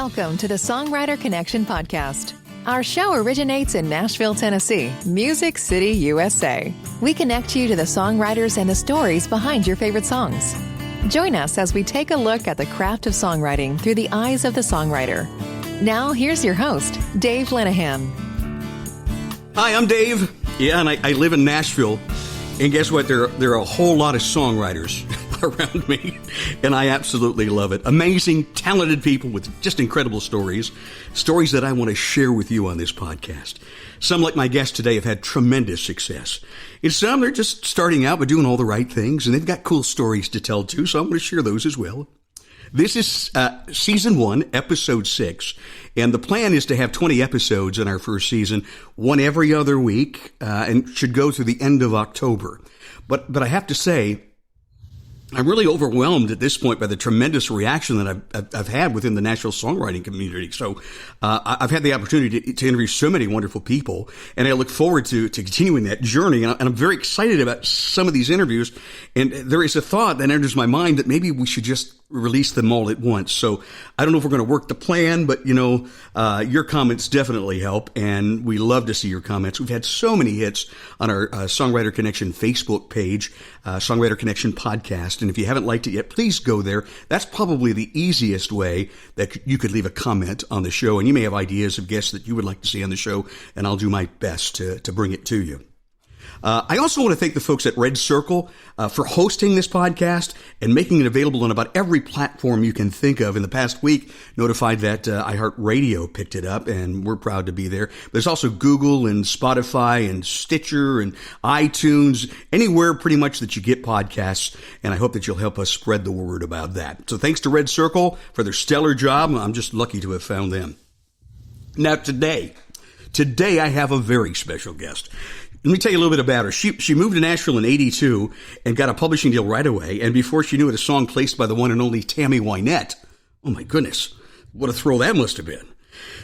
Welcome to the Songwriter Connection podcast. Our show originates in Nashville, Tennessee, Music City, USA. We connect you to the songwriters and the stories behind your favorite songs. Join us as we take a look at the craft of songwriting through the eyes of the songwriter. Now, here's your host, Dave Linehan. Hi, I'm Dave. Yeah, and I live in Nashville. And guess what? There are a whole lot of songwriters around me, and I absolutely love it. Amazing, talented people with just incredible stories that I want to share with you on this podcast. Some, like my guest today, have had tremendous success. And some, they're just starting out but doing all the right things, and they've got cool stories to tell too, so I'm going to share those as well. This is Season 1, Episode 6, and the plan is to have 20 episodes in our first season, one every other week, and should go through the end of October. But I have to say, I'm really overwhelmed at this point by the tremendous reaction that I've had within the Nashville songwriting community. So I've had the opportunity to interview so many wonderful people, and I look forward to continuing that journey. And I'm very excited about some of these interviews. And there is a thought that enters my mind that maybe we should just release them all at once. So I don't know if we're going to work the plan, but your comments definitely help, and we love to see your comments. We've had so many hits on our Songwriter Connection Facebook page, Songwriter Connection podcast. And if you haven't liked it yet, please go there. That's probably the easiest way that you could leave a comment on the show. And you may have ideas of guests that you would like to see on the show, and I'll do my best to bring it to you. I also want to thank the folks at Red Circle for hosting this podcast and making it available on about every platform you can think of. In the past week, notified that iHeartRadio picked it up, and we're proud to be there. But there's also Google and Spotify and Stitcher and iTunes, anywhere pretty much that you get podcasts, and I hope that you'll help us spread the word about that. So thanks to Red Circle for their stellar job. I'm just lucky to have found them. Now today I have a very special guest. Let me tell you a little bit about her. She moved to Nashville in 82 and got a publishing deal right away. And before she knew it, a song placed by the one and only Tammy Wynette. Oh my goodness, what a throw that must have been.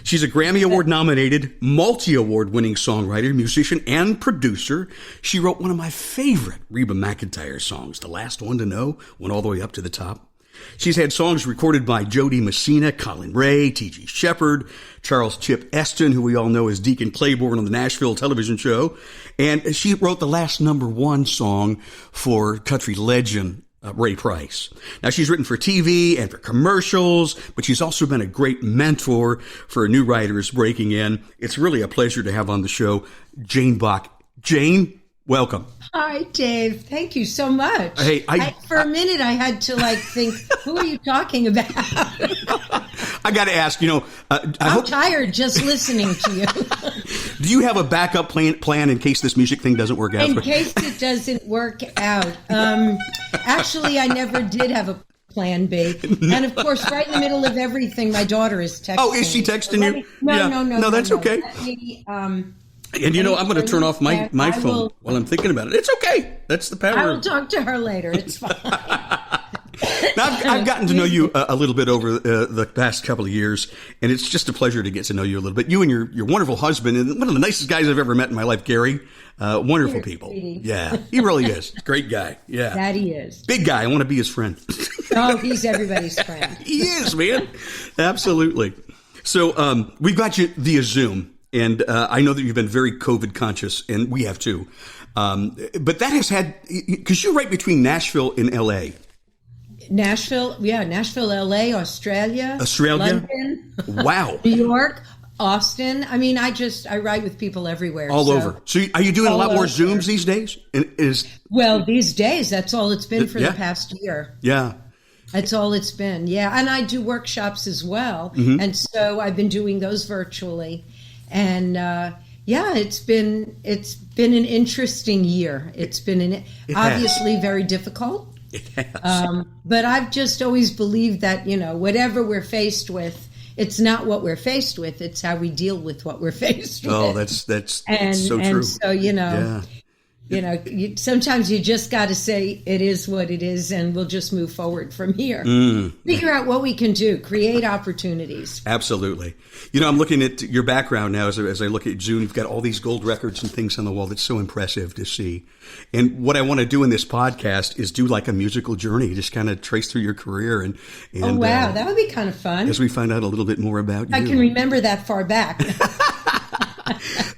She's a Grammy Award nominated, multi-award winning songwriter, musician, and producer. She wrote one of my favorite Reba McEntire songs, The Last One to Know, went all the way up to the top. She's had songs recorded by JoDee Messina, Colin Ray, T.G. Shepherd, Charles Chip Esten, who we all know as Deacon Claiborne on the Nashville television show. And she wrote the last #1 song for country legend Ray Price. Now, she's written for TV and for commercials, but she's also been a great mentor for new writers breaking in. It's really a pleasure to have on the show Jane Bach. Jane, welcome. Hi, Dave. Thank you so much. Hey, for a minute, I had to think, who are you talking about? I got to ask, I'm tired just listening to you. Do you have a backup plan in case this music thing doesn't work out? In case it doesn't work out. Actually, I never did have a plan B. And of course, right in the middle of everything, my daughter is texting. Oh, is she texting you? No, that's okay. Let me, and I'm going to turn off my phone while I'm thinking about it. It's okay. That's the power. I will talk to her later. It's fine. Now, I've gotten to know you a little bit over the past couple of years, and it's just a pleasure to get to know you a little bit. You and your wonderful husband, and one of the nicest guys I've ever met in my life, Gary. Wonderful people. Sweetie. Yeah, he really is. Great guy. Yeah. That he is. Big guy. I want to be his friend. Oh, he's everybody's friend. He is, man. Absolutely. So we've got you via Zoom. And I know that you've been very COVID conscious, and we have too. But that has had, because you're right between Nashville and L.A. Nashville, L.A., Australia, London, wow, New York, Austin. I mean, I write with people everywhere. All over. So are you doing a lot more Zooms these days? Well, these days, that's all it's been for the past year. Yeah. That's all it's been. Yeah. And I do workshops as well. Mm-hmm. And so I've been doing those virtually. And it's been an interesting year. It's been obviously very difficult. It has. But I've just always believed that whatever we're faced with, it's not what we're faced with; it's how we deal with what we're faced with. Oh, that's so true. And so Sometimes you just got to say it is what it is, and we'll just move forward from here. Figure out what we can do, create opportunities. Absolutely. I'm looking at your background now as I look at June. You've got all these gold records and things on the wall. That's so impressive to see. And what I want to do in this podcast is do like a musical journey, just kind of trace through your career. And oh, wow. That would be kind of fun. As we find out a little bit more about you. I can remember that far back.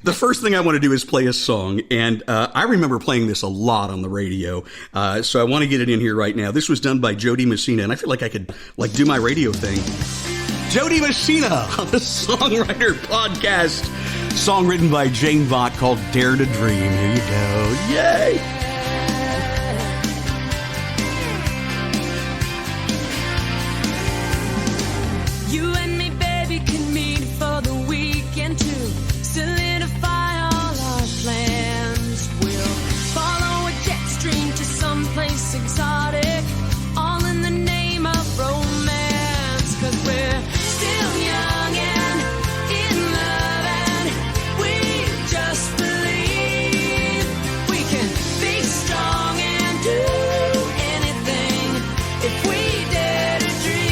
The first thing I want to do is play a song, and I remember playing this a lot on the radio, so I want to get it in here right now. This was done by JoDee Messina, and I feel like I could do my radio thing. JoDee Messina on the Songwriter Podcast. Song written by Jane Bach called Dare to Dream. Here you go. Yay! You and me, baby, can meet for the weekend too. Solidify all our plans. We'll follow a jet stream to someplace exotic, all in the name of romance. 'Cause we're still young and in love, and we just believe we can be strong and do anything if we dare to dream.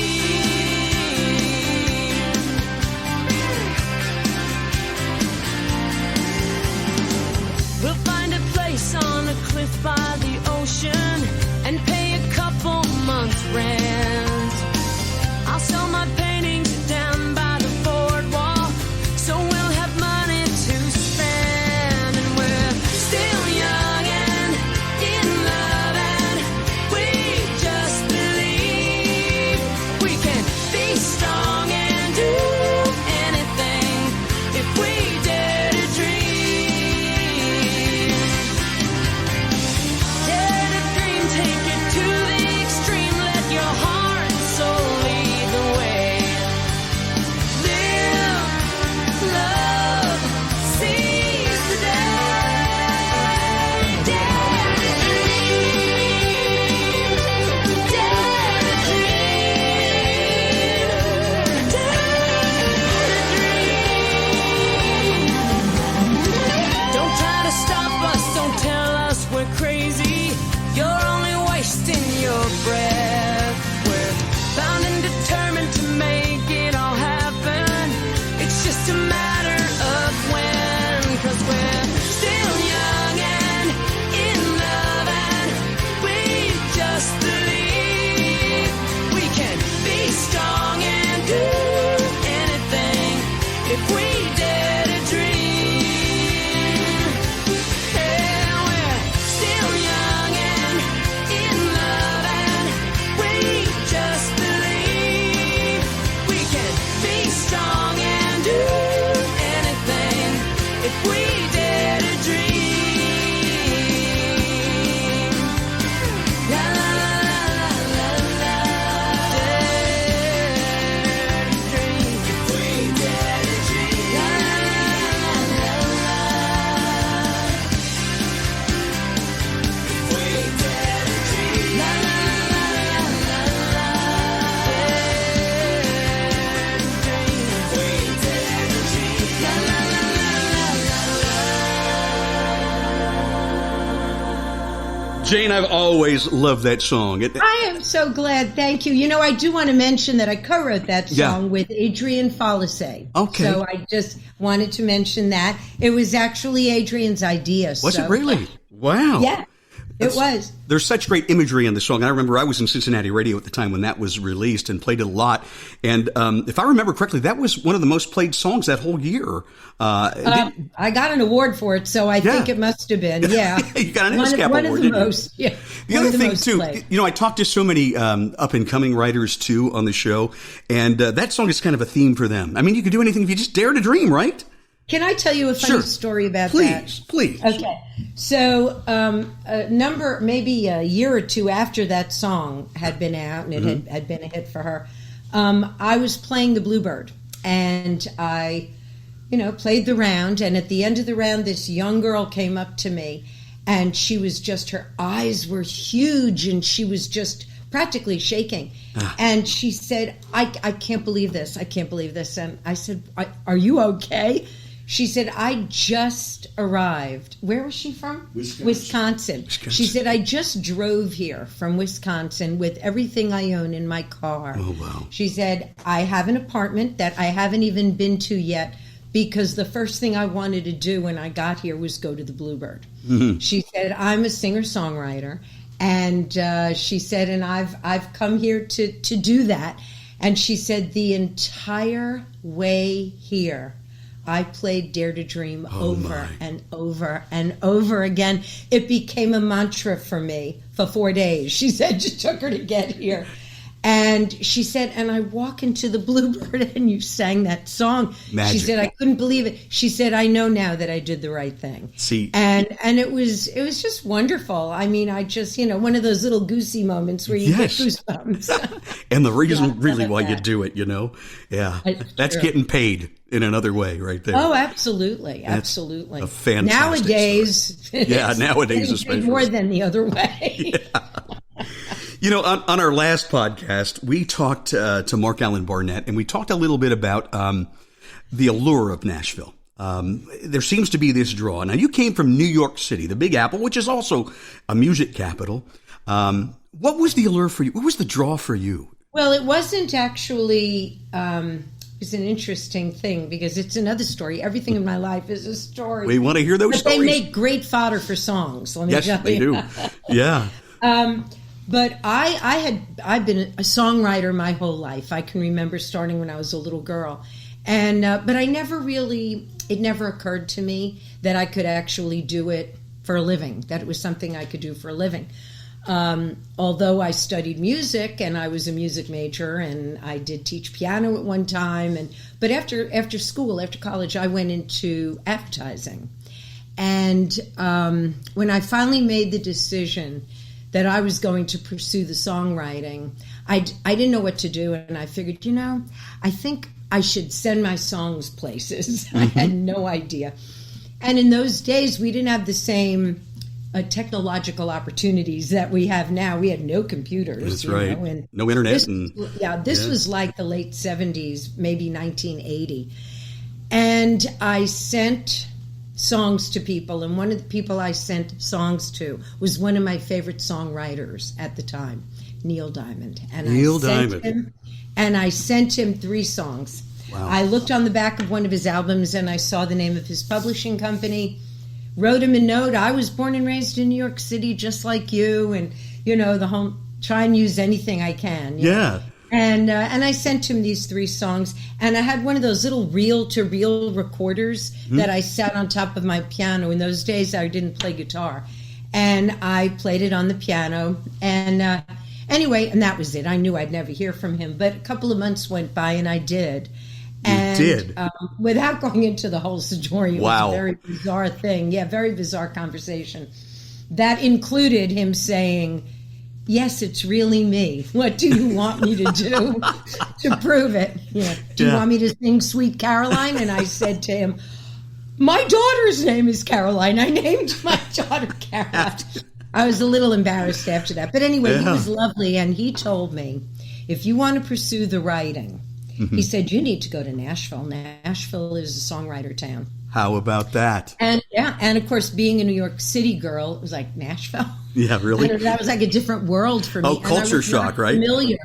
We'll find a place on a cliff by the ocean and pay a couple months' rent. I'll sell my paintings down by the boardwalk, so we'll have money to spend. And we're still young and in love, and we just believe we can be strong and do anything if we dare to dream. Dare to dream, take it to the extreme, let your heart and soul lead the way. Live, love, seize the day. Dare to dream, dare to dream, dare to dream. Don't try to stop us, don't tell us we're crazy. You're only wasting your breath. We're bound and determined to make it all happen. It's just a matter of when. 'Cause we're still young and in love, and we just believe we can be strong and do anything if we dare to dream. Yeah, we're still young and in love, and we just believe we can be strong and do anything if we dare to dream. La la la la la la. Dare to dream. If we dare to dream. La la la la la. If we dare to dream. La la la la la la. Dare to dream. If we dare to dream. La la la la la la. Jane, I've always loved that song. I am so glad. Thank you. I do want to mention that I co-wrote that song Yeah. with Adrian Folisay. Okay. So I just wanted to mention that. It was actually Adrian's idea. Was so- it really? Wow. Yeah, it was. There's such great imagery in the song. And I remember I was in Cincinnati radio at the time when that was released and played it a lot. And if I remember correctly, that was one of the most played songs that whole year. I got an award for it, so I think it must have been. Yeah. You got an one ASCAP one award, of the didn't you? most. Yeah. The one other of the thing, most too, played. I talked to so many up-and-coming writers, too, on the show, and that song is kind of a theme for them. I mean, you could do anything if you just dare to dream, right? Can I tell you a funny story about that? Please. Okay. So, maybe a year or two after that song had been out and it had been a hit for her, I was playing the Bluebird, and I, played the round, and at the end of the round, this young girl came up to me, and she was just, her eyes were huge, and she was just practically shaking. And she said, I can't believe this. I can't believe this. And I said, are you okay? She said, I just arrived. Where was she from? Wisconsin. She said, I just drove here from Wisconsin with everything I own in my car. Oh, wow. She said, I have an apartment that I haven't even been to yet because the first thing I wanted to do when I got here was go to the Bluebird. Mm-hmm. She said, I'm a singer-songwriter. And she said, and I've come here to do that. And she said, the entire way here, I played Dare to Dream over and over and over again. It became a mantra for me for 4 days. She said it took her to get here. And she said, and I walk into the Bluebird and you sang that song. Magic. She said, I couldn't believe it. She said, I know now that I did the right thing. See. And it was just wonderful. I mean, I just, one of those little goosey moments where you get goosebumps. And the reason really why you do it, Yeah. That's true. Getting paid in another way right there. Oh, absolutely. Absolutely. A fantastic nowadays. Yeah, nowadays especially. More than the other way. Yeah. On our last podcast, we talked to Mark Allen Barnett, and we talked a little bit about the allure of Nashville. There seems to be this draw. Now, you came from New York City, the Big Apple, which is also a music capital. What was the allure for you? What was the draw for you? Well, it wasn't actually... It's an interesting thing because it's another story. Everything in my life is a story. We want to hear those stories. They make great fodder for songs. Let me tell you. Yes, they do. Yeah. But I've been a songwriter my whole life. I can remember starting when I was a little girl, and but I never really. It never occurred to me that I could actually do it for a living. That it was something I could do for a living. Although I studied music and I was a music major and I did teach piano at one time, but after school, after college, I went into advertising. And when I finally made the decision that I was going to pursue the songwriting, I didn't know what to do, and I figured, I think I should send my songs places. Mm-hmm. I had no idea. And in those days, we didn't have the same technological opportunities that we have now. We had no computers. That's right. And no internet. This was like the late 70s, maybe 1980. And I sent songs to people, and one of the people I sent songs to was one of my favorite songwriters at the time, Neil Diamond. And I sent him 3 songs. Wow. I looked on the back of one of his albums and I saw the name of his publishing company, wrote him a note. I was born and raised in New York City just like you, and the whole try and use anything I can. Yeah. And I sent him these 3 songs, and I had one of those little reel-to-reel recorders that I sat on top of my piano. In those days, I didn't play guitar, and I played it on the piano. And anyway, and that was it. I knew I'd never hear from him, but a couple of months went by, and I did. You did? Without going into the whole story, it wow. was a very bizarre thing. Yeah, very bizarre conversation. That included him saying, yes, it's really me. What do you want me to do to prove it? Yeah. Do you want me to sing Sweet Caroline? And I said to him, my daughter's name is Caroline. I named my daughter Caroline. I was a little embarrassed after that. But anyway, he was lovely, and he told me, if you want to pursue the writing, he said, you need to go to Nashville. Nashville is a songwriter town. How about that? And of course, being a New York City girl, it was like, Nashville? Yeah, really? That was like a different world for me. Oh, culture shock, right?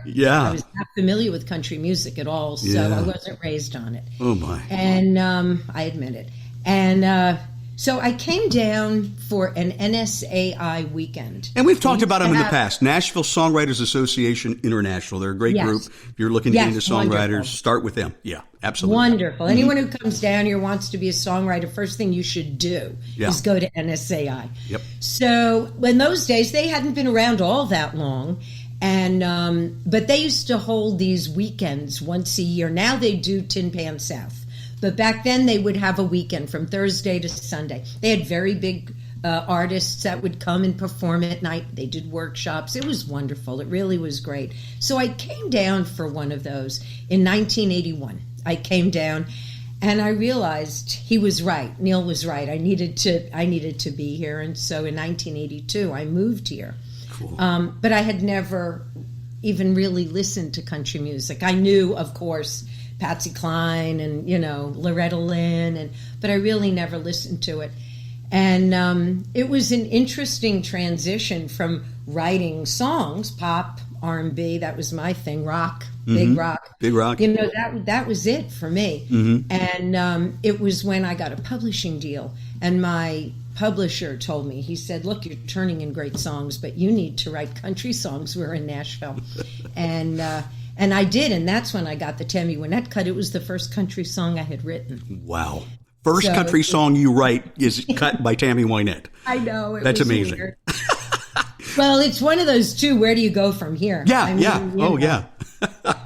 Yeah. I was not familiar with country music at all, so I wasn't raised on it. Oh, my. And I admit it. And so I came down for an NSAI weekend. And we've talked about them in the past. Nashville Songwriters Association International. They're a great group. If you're looking to get into songwriters, start with them. Yeah, absolutely. Wonderful. Anyone who comes down here wants to be a songwriter, first thing you should do is go to NSAI. Yep. So in those days, they hadn't been around all that long. And but they used to hold these weekends once a year. Now they do Tin Pan South. But back then, they would have a weekend from Thursday to Sunday. They had very big artists that would come and perform at night. They did workshops. It was wonderful. It really was great. So I came down for one of those in 1981. I came down, and I realized he was right. Neil was right. I needed to be here. And so in 1982, I moved here. Cool. But I had never even really listened to country music. I knew, of course, Patsy Cline and, Loretta Lynn, but I really never listened to it. And it was an interesting transition from writing songs, pop, R&B, that was my thing, rock, big rock. Big rock. That was it for me. And it was when I got a publishing deal, and my publisher told me, he said, look, you're turning in great songs, but you need to write country songs. We're in Nashville. And I did, and that's when I got the Tammy Wynette cut. It was the first country song I had written. Wow. First country song you write is cut by Tammy Wynette. I know. That's amazing. Weird. Well, it's one of those two, where do you go from here? Yeah, yeah.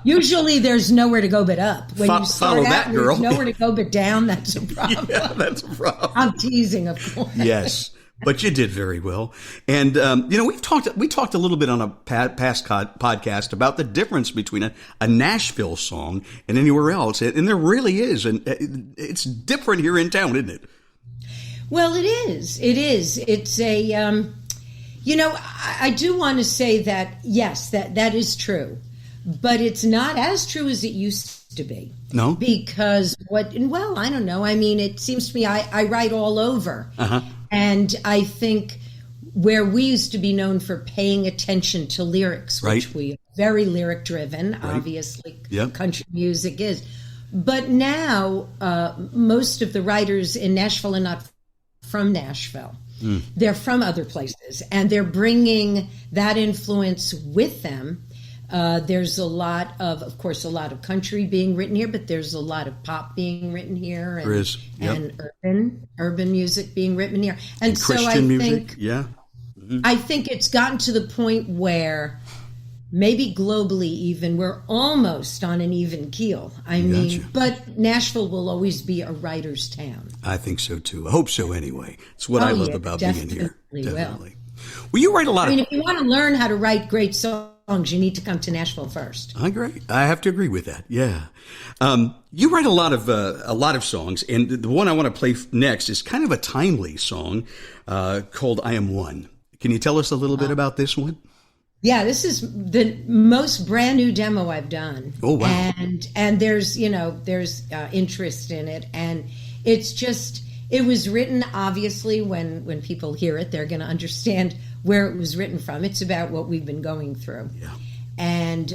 Usually there's nowhere to go but up. When you start follow out, that, girl. There's nowhere to go but down. That's a problem. Yeah, that's a problem. I'm teasing, of course. Yes, but you did very well. And, we talked a little bit on a past podcast about the difference between a Nashville song and anywhere else. And there really is. And it's different here in town, isn't it? Well, it is. It is. It's a, I do want to say that, yes, that is true. But it's not as true as it used to be. No? Because I don't know. I mean, it seems to me I write all over. Uh-huh. And I think where we used to be known for paying attention to lyrics, which we are very lyric driven, obviously, country music is. But now most of the writers in Nashville are not from Nashville. They're from other places, and they're bringing that influence with them. There's a lot of course, a lot of country being written here, but there's a lot of pop being written here, and, there is. And urban music being written here. And so Christian music, I think it's gotten to the point where maybe globally even we're almost on an even keel. But Nashville will always be a writer's town. I think so too. I hope so anyway. It's what I love about being here. Definitely. Well, you write a lot if you want to learn how to write great songs, you need to come to Nashville first. I agree. I have to agree with that. Yeah. You write a lot of songs, and the one I want to play next is kind of a timely song called "I Am One." Can you tell us a little bit about this one? Yeah, this is the most brand new demo I've done. Oh, wow. And there's interest in it, and it's just, it was written, obviously, when people hear it, they're going to understand where it was written from. It's about what we've been going through. Yeah. And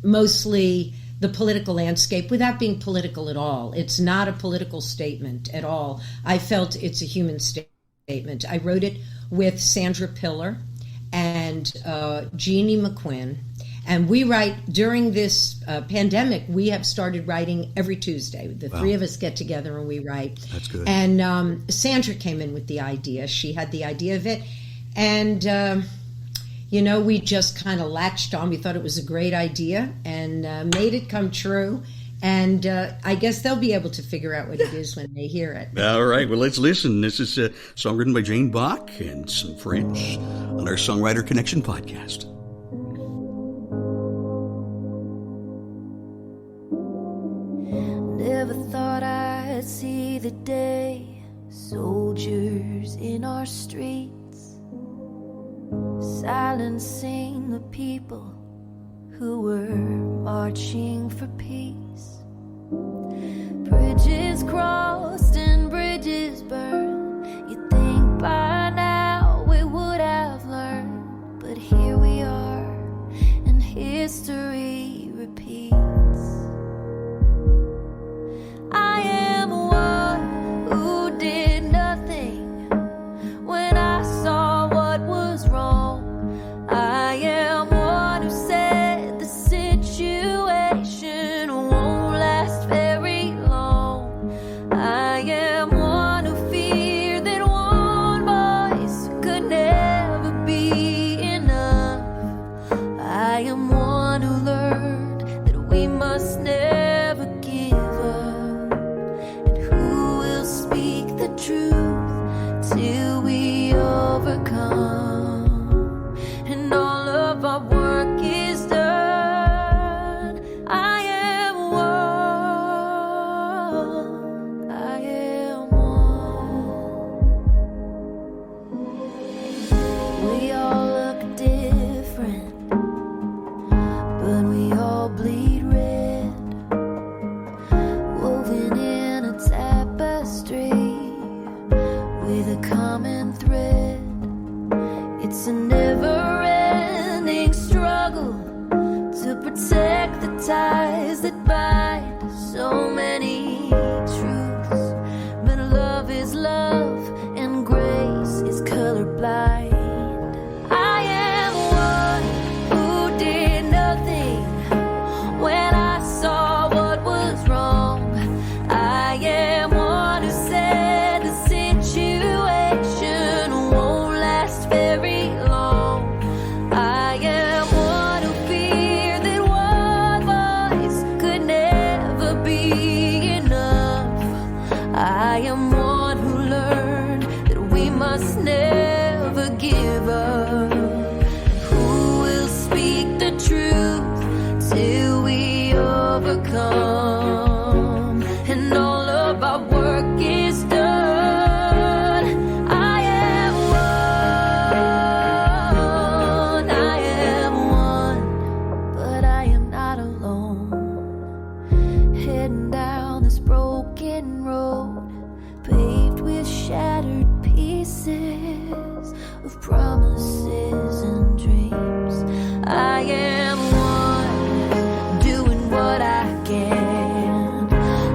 mostly the political landscape, without being political at all. It's not a political statement at all. I felt it's a human statement. I wrote it with Sandra Pillar and Jeannie McQuinn, and we write during this pandemic. We have started writing every Tuesday. The three of us get together and we write. That's good. And Sandra came in with the idea. She had the idea of it, and we just kind of latched on. We thought it was a great idea and made it come true. And I guess they'll be able to figure out what it is when they hear it. All right. Well, let's listen. This is a song written by Jane Bach and some French on our Songwriter Connection podcast. Never thought I'd see the day. Soldiers in our streets, silencing the people who were marching for peace. Bridges crossed and bridges burned. You'd think by now we would have learned, but here we are, and history repeats. I am one who did nothing when I saw what was wrong. I am one who said the situation won't last very long. I am one who feels It's a never-ending struggle to protect the ties that bind so many truths. But love is love and grace is colorblind. I am one who did nothing when I saw what was wrong. I am one who said the situation won't last very long. I am one who feared that one voice could never be enough. I am one who learned that we must never give up. Who will speak the truth till we overcome, and all of our work is done. I am one, but I am not alone. Heading down this broken road, paved with shattered pieces of promises and dreams. I am one, doing what I can,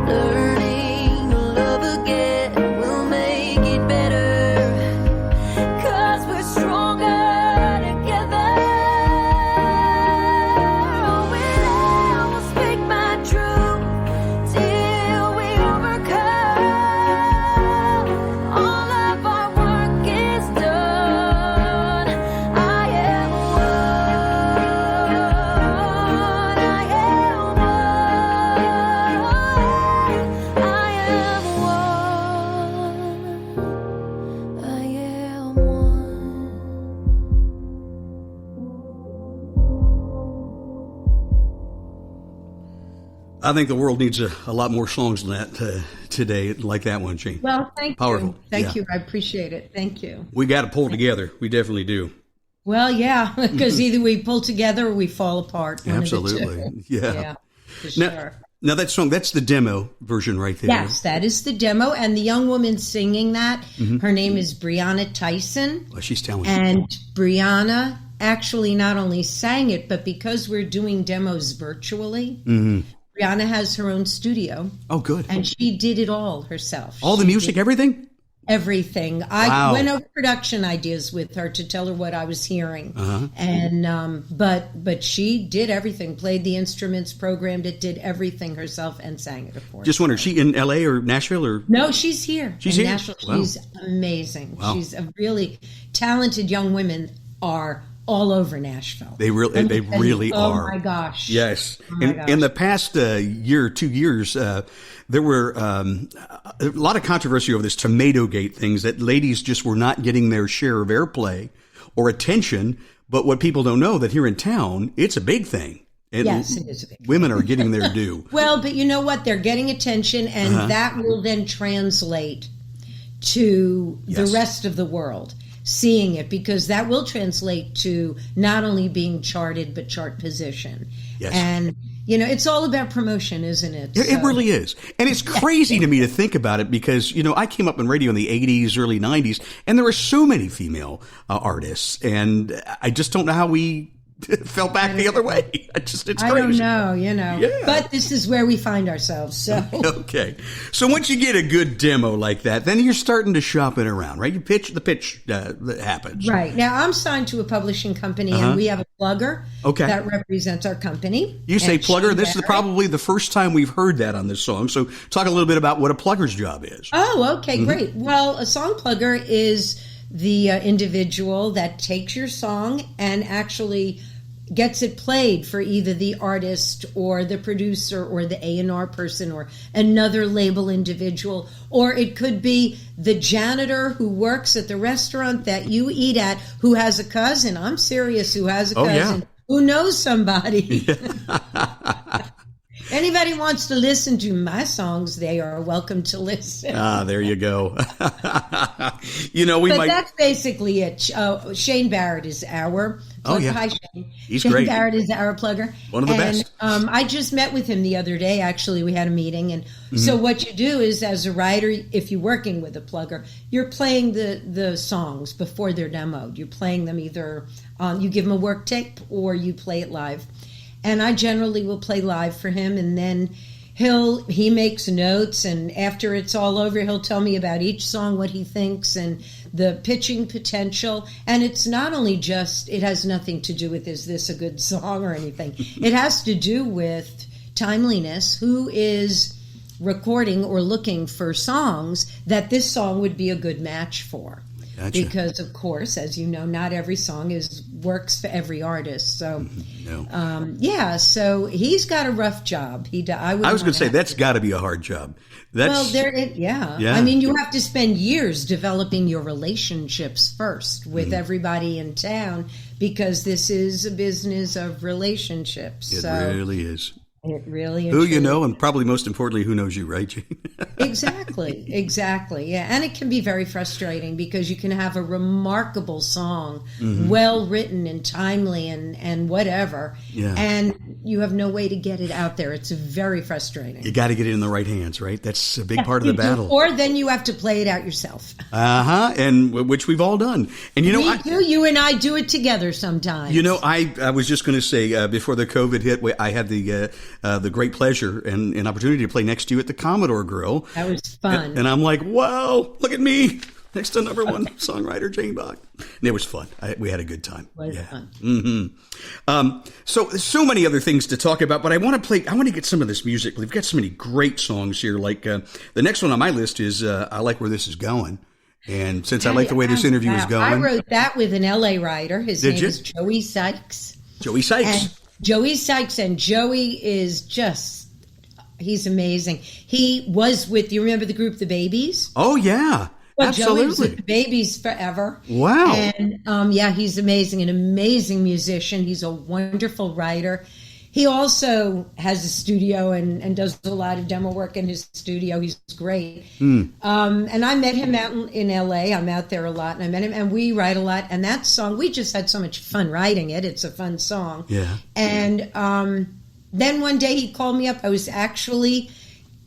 learning to love again. We'll make it better, 'cause we're stronger together. I will speak my truth till we overcome. All of our work is done. I am one. I am one. I am one. I am one. I think the world needs a lot more songs than that today, like that one, Jane. Well, thank Powerful. you. Thank Yeah. you. I appreciate it. Thank you. We got to pull together. We definitely do. Well, yeah, because either we pull together or we fall apart. One of the Absolutely. two. Yeah. Yeah, for Now, sure. now that song, that's the demo version right there. Yes, that is the demo. And the young woman singing that, her name is Brianna Tyson. Well, she's talented. And Brianna actually not only sang it, but because we're doing demos virtually, Brianna has her own studio. Oh, good. And she did it all herself. All the She music, did everything? everything. I Wow. went over production ideas with her to tell her what I was hearing. And but she did everything, played the instruments, programmed it, did everything herself, and sang it, of course. Just wonder, is she in L.A. or Nashville or? No, she's here. She's in here? Nashville. Wow. She's amazing. Wow. She's a really talented young women are all over Nashville. They really Oh are. my gosh. Yes. Oh my gosh. In the past year, 2 years, there were a lot of controversy over this Tomatoegate things, that ladies just were not getting their share of airplay or attention. But what people don't know, that here in town, it's a big thing. And Yes, it is a big thing. women are getting their due. Well, but you know what? They're getting attention, and that will then translate to the Yes. rest of the world seeing it, because that will translate to not only being charted, but chart position. Yes. And, you know, it's all about promotion, isn't it? It So- really is. And it's crazy to me to think about it because, you know, I came up in radio in the 80s, early 90s, and there were so many female artists. And I just don't know how we fell back the other way. It's crazy. I don't know, you know. Yeah. But this is where we find ourselves. So Okay. So once you get a good demo like that, then you're starting to shop it around, right? You pitch, the pitch that happens. right now, I'm signed to a publishing company, and we have a plugger Okay. that represents our company. You say And plugger. Jane This is Bach. probably the first time we've heard that on this song. So talk a little bit about what a plugger's job is. Oh, okay, great. Well, a song plugger is the individual that takes your song and actually gets it played for either the artist or the producer or the A&R person or another label individual, or it could be the janitor who works at the restaurant that you eat at who has a cousin. I'm serious, who has a Oh, cousin yeah. who knows somebody. Anybody wants to listen to my songs, they are welcome to listen. There you go. That's basically it. Shane Barrett is our plugger. Oh, yeah. Hi, Shane. He's Shane great. Barrett is our plugger. One of the best. I just met with him the other day. Actually, we had a meeting. And so what you do is, as a writer, if you're working with a plugger, you're playing the songs before they're demoed. You're playing them either you give him a work tape or you play it live. And I generally will play live for him, and then he makes notes, and after it's all over, he'll tell me about each song, what he thinks, and the pitching potential. And it's not only just, it has nothing to do with, is this a good song or anything? It has to do with timeliness. Who is recording or looking for songs that this song would be a good match for? Gotcha. Because, of course, as you know, not every song works for every artist. So, so he's got a rough job. I was going to say, that's got to be a hard job. Yeah. I mean, you have to spend years developing your relationships first with everybody in town, because this is a business of relationships. It really is. It really is. Who you know, and probably most importantly, who knows you, right, Jane? Exactly. Yeah. And it can be very frustrating, because you can have a remarkable song, well written and timely and whatever, and you have no way to get it out there. It's very frustrating. You got to get it in the right hands, right? That's a big part of the battle. Or then you have to play it out yourself. And which we've all done. And you and I do it together sometimes. I was just going to say, before the COVID hit, I had the great pleasure and opportunity to play next to you at the Commodore Grill. That was fun. And I'm like, wow, look at me next to number one songwriter Jane Bach. And it was fun. We had a good time. It was fun. So many other things to talk about, but I want to get some of this music. We've got so many great songs here. Like the next one on my list is I Like Where This Is Going. And since I like the way this interview is going. I wrote that with an LA writer. His name is Joey Sykes. Joey Sykes. And Joey is just, he's amazing. He was with, you remember the group The Babies? Oh, yeah. Well, absolutely. Joey was with The Babies forever. Wow. And he's amazing, an amazing musician. He's a wonderful writer. He also has a studio and does a lot of demo work in his studio. He's great. And I met him out in LA. I'm out there a lot, and I met him, and we write a lot. And that song, we just had so much fun writing it. It's a fun song. Yeah. And then one day he called me up. I was actually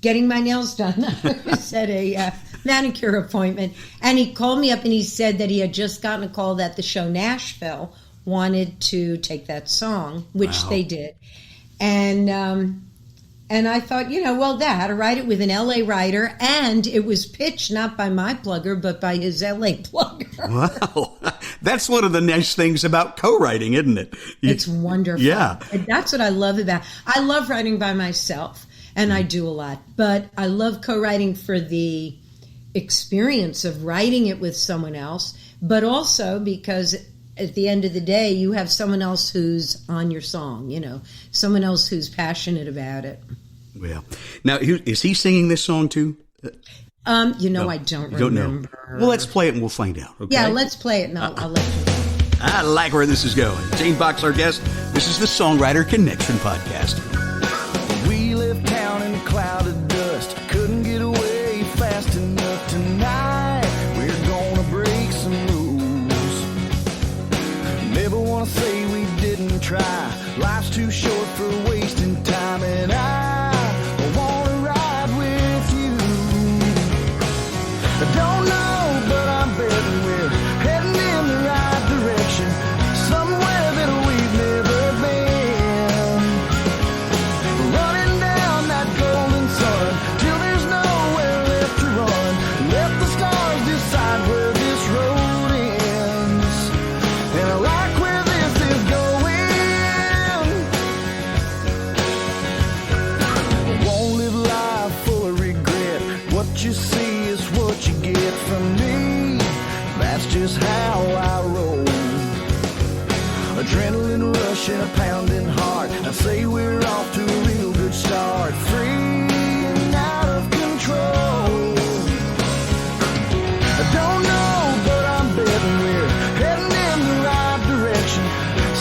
getting my nails done. I was at a manicure appointment, and he called me up and he said that he had just gotten a call that the show Nashville wanted to take that song, which they did. And I thought, I had to write it with an LA writer, and it was pitched not by my plugger, but by his LA plugger. Wow. That's one of the nice things about co-writing, isn't it? It's wonderful. Yeah. And that's what I love about it. I love writing by myself, and I do a lot, but I love co-writing for the experience of writing it with someone else, but also because at the end of the day, you have someone else who's on your song, someone else who's passionate about it. Well, now, is he singing this song too? I don't remember. Know. Well, let's play it and we'll find out. Okay? Yeah, let's play it and I'll let you know. I like where this is going. Jane Bach's our guest. This is the Songwriter Connection Podcast. We left town in a cloud of dust. Couldn't get away fast enough tonight. We're gonna break some rules. Never wanna say we didn't try. Life's too short for wasting time, and I wanna ride with you. I don't know, but I'm betting we're heading in the right direction, somewhere that we've never been. Running down that golden sun till there's nowhere left to run. Let the stars decide where this road ends. And I like where this is going. I won't live life full of regret. What you see is what you get from me. That's just how I roll. Adrenaline rush and a pounding heart. I say we're off to a real good start. Free and out of control. I don't know, but I'm betting we're heading in the right direction,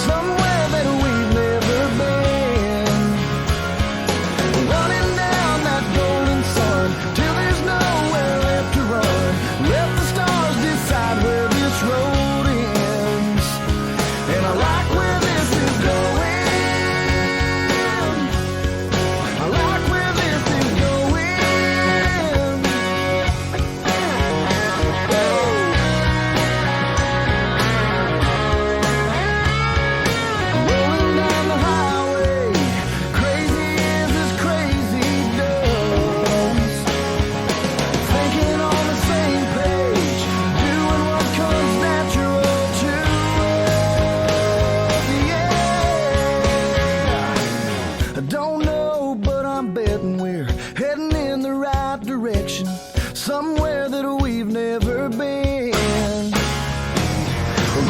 somewhere that we've never been.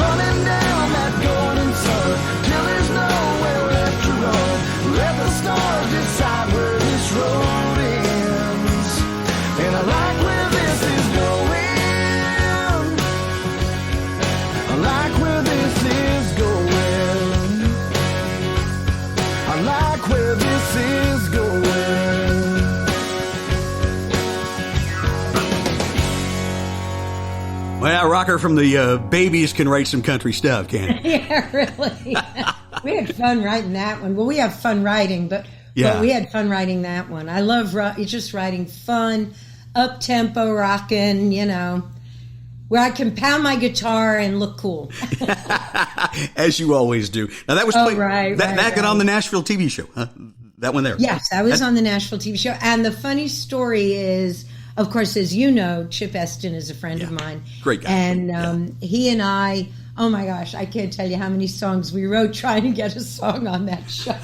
running down that golden sun, till there's nowhere left to run. Let the stars decide where this road ends. And I like where this is going. I like where this is going. I like where this is going. Well, Rocker from the Babies can write some country stuff, can't he? Yeah, really. We had fun writing that one. Well, we have fun writing, but we had fun writing that one. I love just writing fun, up-tempo rocking, where I can pound my guitar and look cool. As you always do. Now, that was right. got on the Nashville TV show, huh? That one there. Yes, I was on the Nashville TV show. And the funny story is, of course, as you know, Chip Esten is a friend of mine. Great guy. And he and I, oh my gosh, I can't tell you how many songs we wrote trying to get a song on that show.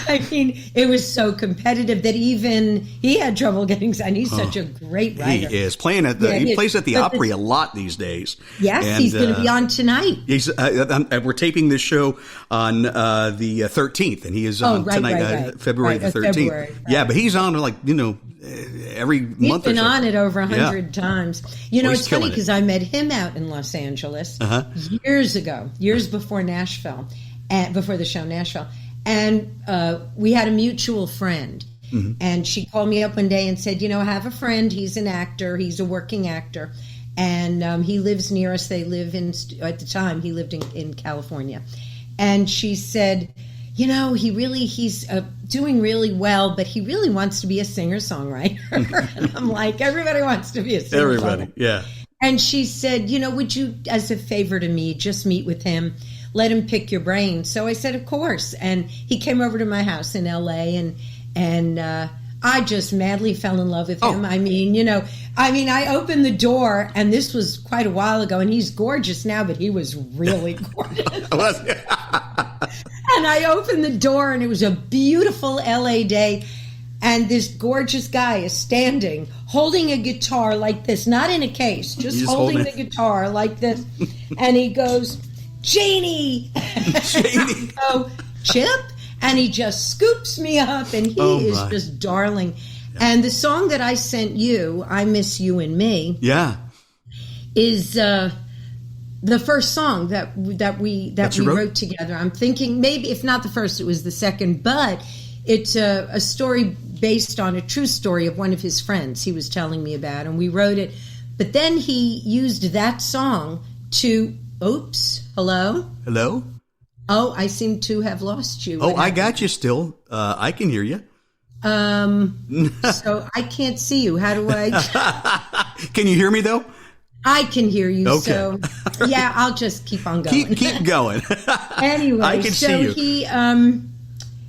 I mean, it was so competitive that even he had trouble getting, and he's such a great writer. He is. He plays at the Opry a lot these days. Yes, and, he's going to be on tonight. We're taping this show on the 13th, and he is on tonight, February the 13th. February, right. Yeah, but he's on every month or so. He's been on it over 100 times. It's funny because I met him out in Los Angeles years ago, years before Nashville, before the show Nashville. And we had a mutual friend. Mm-hmm. And she called me up one day and said, I have a friend. He's an actor. He's a working actor. And he lives near us. They live at the time, he lived in California. And she said, he's doing really well, but he really wants to be a singer-songwriter. And I'm like, everybody wants to be a singer-songwriter. Everybody, yeah. And she said, would you, as a favor to me, just meet with him, let him pick your brain? So I said, of course. And he came over to my house in L.A., and I just madly fell in love with him. I opened the door, and this was quite a while ago, and he's gorgeous now, but he was really gorgeous. And I opened the door, and it was a beautiful L.A. day, and this gorgeous guy is standing, holding a guitar like this, not in a case, just holding the guitar like this, and he goes, Janie! Janie! So, Chip? And he just scoops me up, and he is just darling. Yeah. And the song that I sent you, I Miss You and Me, is the first song that we wrote together. I'm thinking maybe, if not the first, it was the second. But it's a story based on a true story of one of his friends he was telling me about, and we wrote it. But then he used that song to, hello? Hello? Oh, I seem to have lost you. I got you still. I can hear you. So I can't see you. How do I? Can you hear me, though? I can hear you. Okay. So, yeah, I'll just keep on going. Keep going. Anyway, I can see you.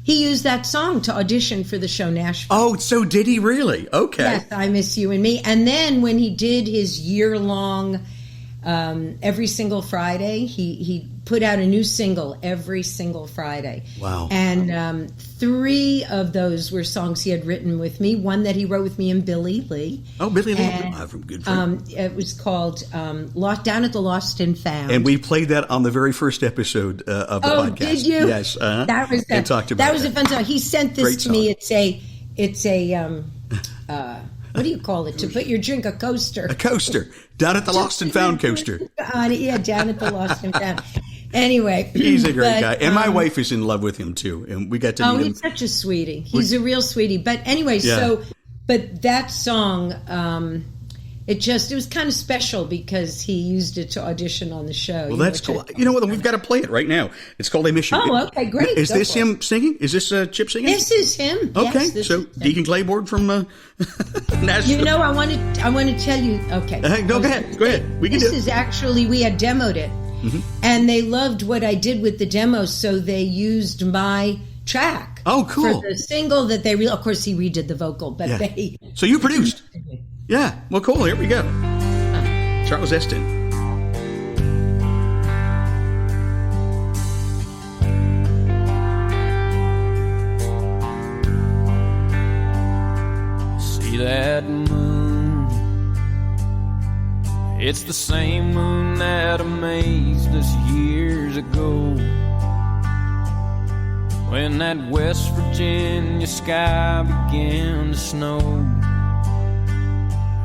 He used that song to audition for the show Nashville. Oh, so did he really? Okay. Yes, I Miss You and Me. And then when he did his year-long, every single Friday, he put out a new single every single Friday. Wow. And 3 of those were songs he had written with me. One that he wrote with me and Billy Lee. Oh, Billy Lee. From Good Friend. It was called Down at the Lost and Found. And we played that on the very first episode of the podcast. Oh, did you? Yes. That was and talked about that was a fun song. He sent this to me. It's a what do you call it? To put your drink, a coaster. A coaster. Down at the Lost and Found coaster. Yeah, Down at the Lost and Found. Anyway. He's a great guy. And my wife is in love with him, too. And we got to meet him. He's such a sweetie. He's a real sweetie. But anyway, but that song, it was kind of special because he used it to audition on the show. Well, that's cool. You know what? We've got to play it right now. It's called I Miss You. Oh, okay, great. Is this him singing? Is this Chip singing? This is him. Okay, yes, so Deacon Claiborne from Nashville. I want to tell you. Okay, go ahead. We can do it. This is actually, we had demoed it, and they loved what I did with the demo, so they used my track. Oh, cool. For the single that they of course he redid the vocal, but they. So you produced. Yeah, well, cool. Here we go. Charles Esten. See that moon It's the same moon that amazed us years ago, when that West Virginia sky began to snow.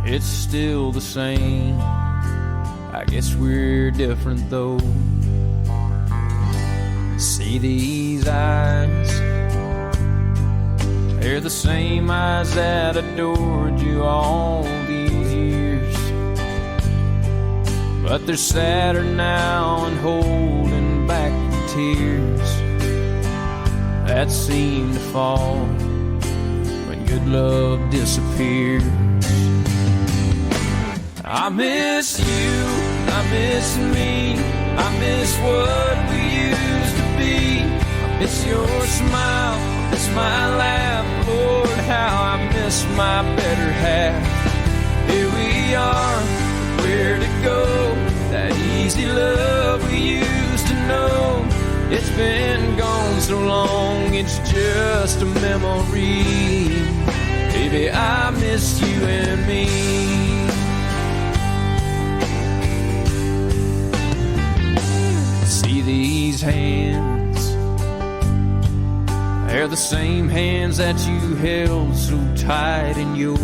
It's still the same, I guess we're different though. See these eyes, they're the same eyes that adored you all these years, but they're sadder now and holding back the tears that seem to fall when good love disappears. I miss you, I miss me, I miss what we used to be. I miss your smile, I miss my laugh, Lord, how I miss my better half. Here we are, where to go, that easy love we used to know. It's been gone so long, it's just a memory. Baby, I miss you and me. See these hands, they're the same hands that you held so tight in yours,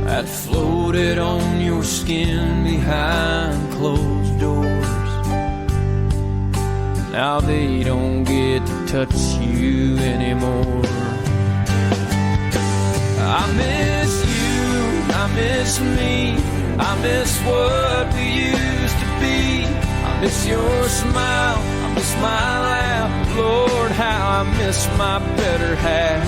that floated on your skin behind closed doors. Now they don't get to touch you anymore. I miss you, I miss me, I miss what we used to be. I miss your smile, I miss my laugh, Lord, how I miss my better half.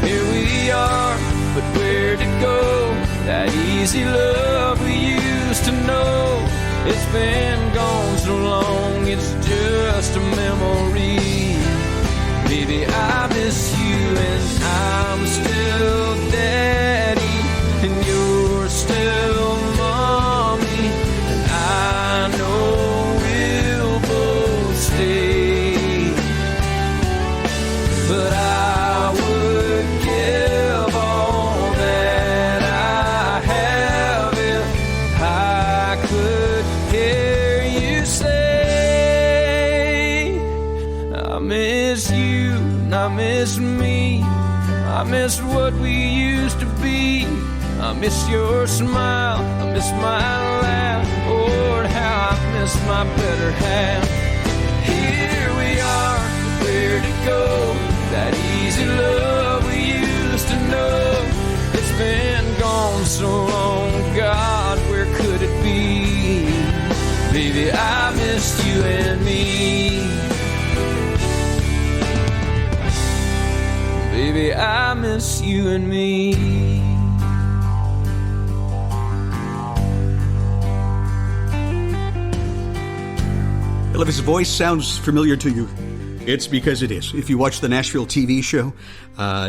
Here we are, but where to go, that easy love we used to know. It's been gone so long, it's just a memory. Baby, I miss you and I'm still daddy, and you're still mommy, and I know we'll both stay. But I would give all that I have if I could hear you say, I miss you, I miss me, I miss what we used to be. I miss your smile, I miss my laugh, Lord, how I miss my better half. Here we are, where to go, that easy love we used to know. It's been gone so long, God, where could it be? Baby, I missed you and me. Baby, I miss you and me. Well, if his voice sounds familiar to you, it's because it is. If you watch the Nashville TV show,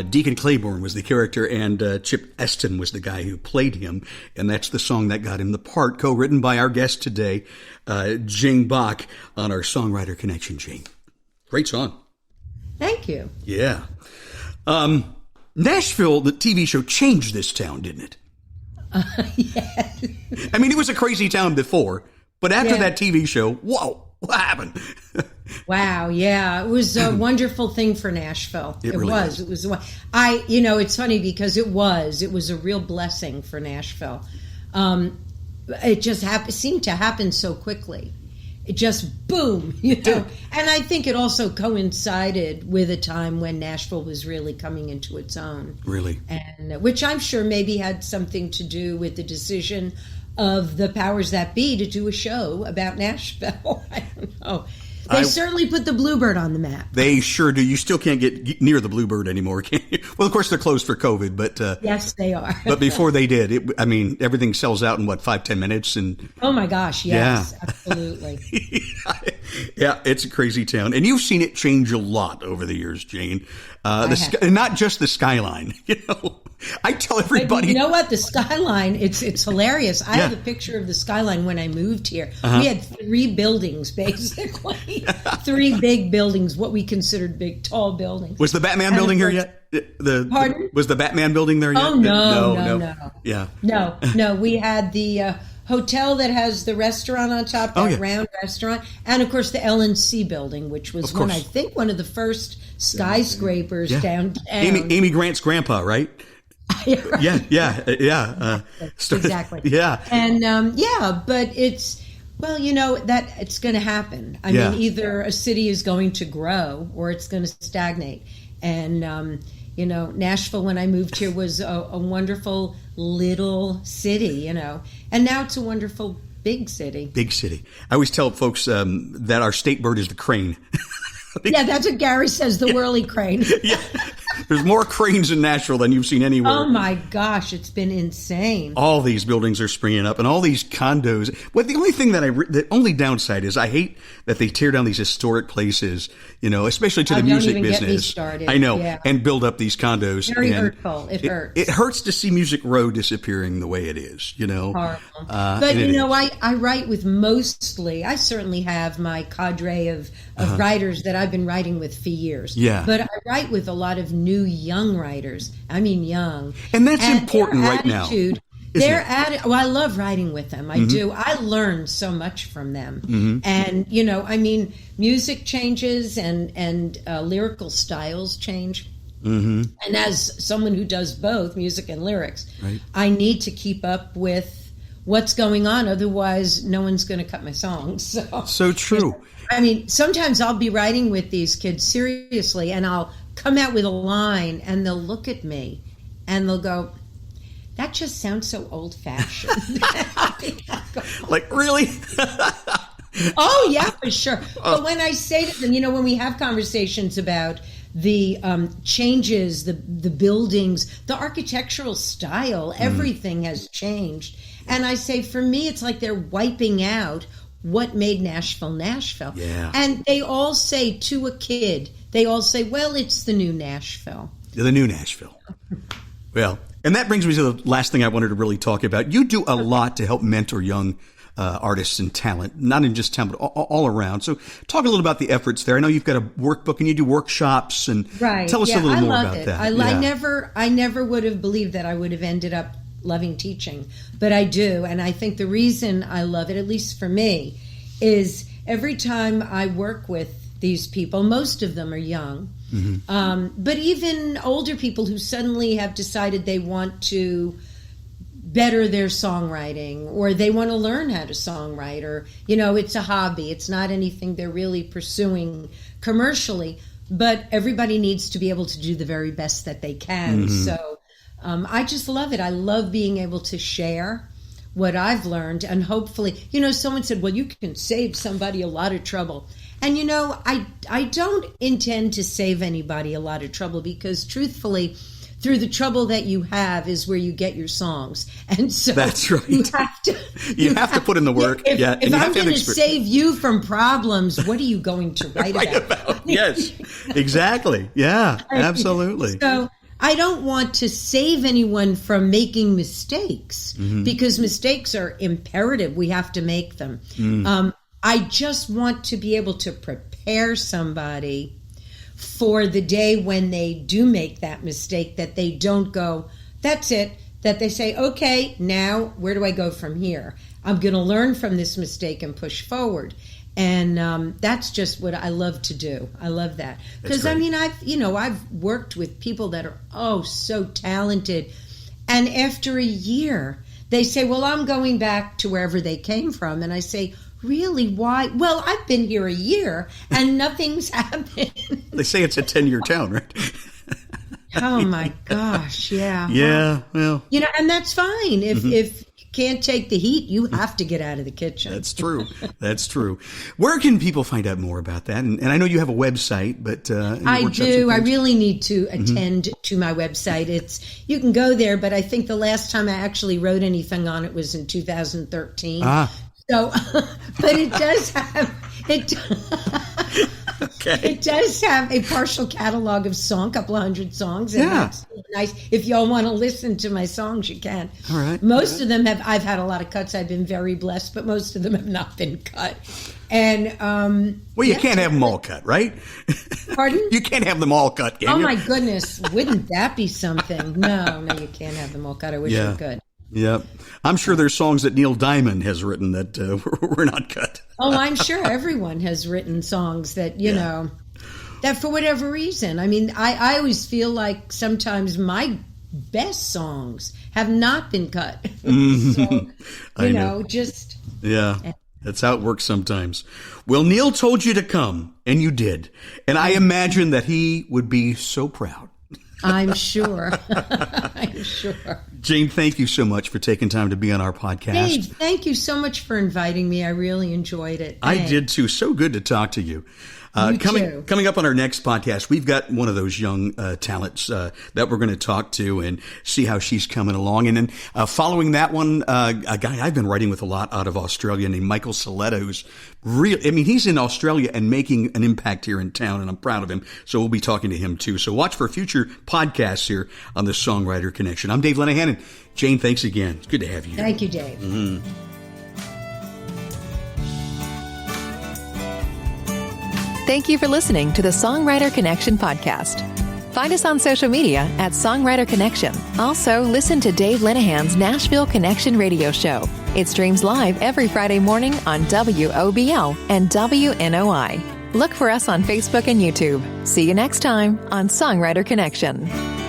Deacon Claiborne was the character, and Chip Esten was the guy who played him, and that's the song that got him the part, co-written by our guest today, Jane Bach, on our Songwriter Connection. Jane, great song. Thank you. Yeah. Nashville, the TV show, changed this town, didn't it? Yes. I mean, it was a crazy town before, but after that TV show, whoa, what happened? Wow, yeah, it was a wonderful thing for Nashville. It really was. It was. It's funny because it was a real blessing for Nashville. It just seemed to happen so quickly. It just boom, And I think it also coincided with a time when Nashville was really coming into its own. Really, and which I'm sure maybe had something to do with the decision of the powers that be to do a show about Nashville. I don't know. They certainly put the Bluebird on the map. They sure do. You still can't get near the Bluebird anymore, can you? Well, of course, they're closed for COVID, but... yes, they are. But before they did, everything sells out in, 5-10 minutes? And oh, my gosh, yes, absolutely. Yeah, it's a crazy town. And you've seen it change a lot over the years, Jane. Not just the skyline. I tell everybody. You know what? The skyline, it's hilarious. I have a picture of the skyline when I moved here. We had 3 buildings, basically. 3 big buildings, what we considered big, tall buildings. Was the Batman building here yet? Pardon? Was the Batman building there yet? Oh, no. Yeah. No. We had the hotel that has the restaurant on top, that round restaurant, and of course the LNC building, which was one of the first skyscrapers downtown. Amy Grant's grandpa, right? Yeah. Exactly. Yeah. And but it's that it's going to happen. I mean, either a city is going to grow or it's going to stagnate. And Nashville, when I moved here, was a wonderful little city, and now it's a wonderful big city. Big city. I always tell folks that our state bird is the crane. Yeah, that's what Gary says, the whirly crane. Yeah. There's more cranes in Nashville than you've seen anywhere. Oh, my gosh. It's been insane. All these buildings are springing up and all these condos. Well, the only thing the only downside is I hate that they tear down these historic places, especially to the music don't even business. Get me started. I know. Yeah. And build up these condos. Very hurtful. It hurts. It hurts to see Music Row disappearing the way it is, Horrible. But, I write with I certainly have my cadre of writers that I've been writing with for years. Yeah. But I write with a lot of new young writers. I mean, young. And that's important right now. I love writing with them. I do. I learn so much from them. And, music changes and lyrical styles change. And as someone who does both music and lyrics, I need to keep up with what's going on. Otherwise, no one's going to cut my songs. So true. Sometimes I'll be writing with these kids seriously, and I'll come out with a line, and they'll look at me, and they'll go, "That just sounds so old-fashioned." Like, really? Oh, yeah, for sure. But when I say to them, when we have conversations about the changes, the buildings, the architectural style, everything has changed. And I say, for me, it's like they're wiping out what made Nashville, Nashville. Yeah. And they all say to a kid, well, it's the new Nashville. The new Nashville. Well, and that brings me to the last thing I wanted to really talk about. You do a lot to help mentor young artists and talent, not in just town, but all around. So talk a little about the efforts there. I know you've got a workbook and you do workshops, and tell us a little more about that. I never would have believed that I would have ended up loving teaching, but I do. And I think the reason I love it, at least for me, is every time I work with these people, most of them are young, but even older people who suddenly have decided they want to better their songwriting, or they want to learn how to songwrite, or, it's a hobby. It's not anything they're really pursuing commercially, but everybody needs to be able to do the very best that they can. So I just love it. I love being able to share what I've learned, and hopefully, someone said, well, you can save somebody a lot of trouble. And, I don't intend to save anybody a lot of trouble, because truthfully, through the trouble that you have is where you get your songs. And so that's right. You have to put in the work. If I'm going to save you from problems, what are you going to write about? Yes, exactly. Yeah, absolutely. So I don't want to save anyone from making mistakes, because mistakes are imperative. We have to make them. I just want to be able to prepare somebody for the day when they do make that mistake, that they don't go, that's it, that they say, okay, now where do I go from here? I'm going to learn from this mistake and push forward. And that's just what I love to do. I love that. Because, I've worked with people that are, so talented. And after a year, they say, well, I'm going back to wherever they came from. And I say, really? Why? Well, I've been here a year and nothing's happened. They say it's a 10-year town, right? Oh, my gosh. Yeah. Yeah. Well, and that's fine. If you can't take the heat, you have to get out of the kitchen. That's true. That's true. Where can people find out more about that? And I know you have a website, but I do. I really need to attend to my website. You can go there, but I think the last time I actually wrote anything on it was in 2013. So, but it Okay. It does have a partial catalog of a couple of hundred songs. And that's nice. If y'all want to listen to my songs, you can. All right. Most of them I've had a lot of cuts. I've been very blessed, but most of them have not been cut. And well, you can't have them all cut, right? Pardon? You can't have them all cut, can you? Oh my goodness, wouldn't that be something? No, you can't have them all cut. I wish you could. Yep. I'm sure there's songs that Neil Diamond has written that were not cut. Oh, I'm sure everyone has written songs that, you know, that for whatever reason. I mean, I always feel like sometimes my best songs have not been cut. So, you know, just... Yeah. That's how it works sometimes. Well, Neil told you to come, and you did. And I imagine that he would be so proud. I'm sure. I'm sure. Jane, thank you so much for taking time to be on our podcast. Dave, thank you so much for inviting me. I really enjoyed it. I did too. So good to talk to you. Coming up on our next podcast, we've got one of those young talents that we're going to talk to and see how she's coming along. And then following that one, a guy I've been writing with a lot out of Australia named Michael Saletta, who's he's in Australia and making an impact here in town, and I'm proud of him. So we'll be talking to him too. So watch for future podcasts here on the Songwriter Connection. I'm Dave Lenahan, and Jane, thanks again. It's good to have you. Thank you, Dave. Mm-hmm. Thank you for listening to the Songwriter Connection podcast. Find us on social media at Songwriter Connection. Also, listen to Dave Lenahan's Nashville Connection radio show. It streams live every Friday morning on WOBL and WNOI. Look for us on Facebook and YouTube. See you next time on Songwriter Connection.